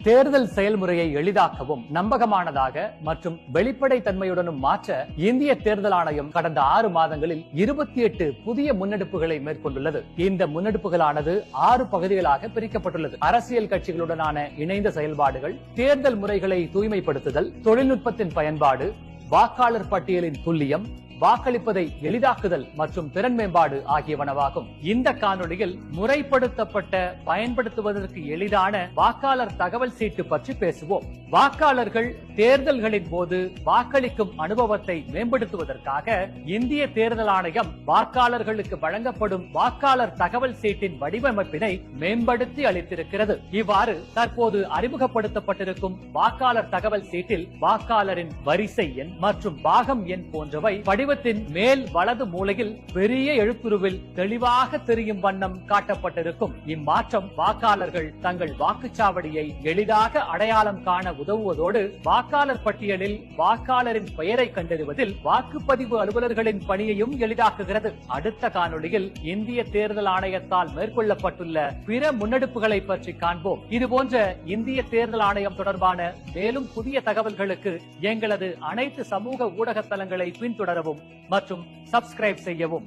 தேர்தல் செயல்முறையை எளிதாக்கவும் நம்பகமானதாக மற்றும் வெளிப்படை தன்மையுடனும் மாற்ற இந்திய தேர்தல் ஆணையம் கடந்த 6 மாதங்களில் 28 புதிய முன்னெடுப்புகளை மேற்கொண்டுள்ளது. இந்த முன்னெடுப்புகளானது 6 பகுதிகளாக பிரிக்கப்பட்டுள்ளது. அரசியல் கட்சிகளுடனான இணைந்த செயல்பாடுகள், தேர்தல் முறைகளை தூய்மைப்படுத்துதல், தொழில்நுட்பத்தின் பயன்பாடு, வாக்காளர் பட்டியலின் துல்லியம், வாக்களிப்பதை எளிதாக்குதல் மற்றும் திறன் மேம்பாடு ஆகியவனவாகும். இந்த காணொளியில் முறைப்படுத்தப்பட்ட பயன்படுத்துவதற்கு எளிதான வாக்காளர் தகவல் சீட்டு பற்றி பேசுவோம். வாக்காளர்கள் தேர்தல்களின் போது வாக்களிக்கும் அனுபவத்தை மேம்படுத்துவதற்காக இந்திய தேர்தல் ஆணையம் வாக்காளர்களுக்கு வழங்கப்படும் வாக்காளர் தகவல் சீட்டின் வடிவமைப்பினை மேம்படுத்தி அளித்திருக்கிறது. இவ்வாறு தற்போது அறிமுகப்படுத்தப்பட்டிருக்கும் வாக்காளர் தகவல் சீட்டில் வாக்காளரின் வரிசை எண் மற்றும் பாகம் எண் போன்றவை படிவத்தின் மேல் வலது மூலையில் பெரிய எழுத்துருவில் தெளிவாக தெரியும் வண்ணம் காட்டப்பட்டிருக்கும். இம்மாற்றம் வாக்காளர்கள் தங்கள் வாக்குச்சாவடியை எளிதாக அடையாளம் காண உதவுவதோடு வாக்காளர் பட்டியலில் வாக்காளரின் பெயரை கண்டறிவதில் வாக்குப்பதிவு அலுவலர்களின் பணியையும் எளிதாக்குகிறது. அடுத்த காணொளியில் இந்திய தேர்தல் ஆணையத்தால் மேற்கொள்ளப்பட்டுள்ள பிற முன்னெடுப்புகளை பற்றி காண்போம். இதுபோன்ற இந்திய தேர்தல் ஆணையம் தொடர்பான மேலும் புதிய தகவல்களுக்கு எங்களது அனைத்து சமூக ஊடக தளங்களை பின்தொடரவும் மற்றும் சப்ஸ்கிரைப் செய்யவும்.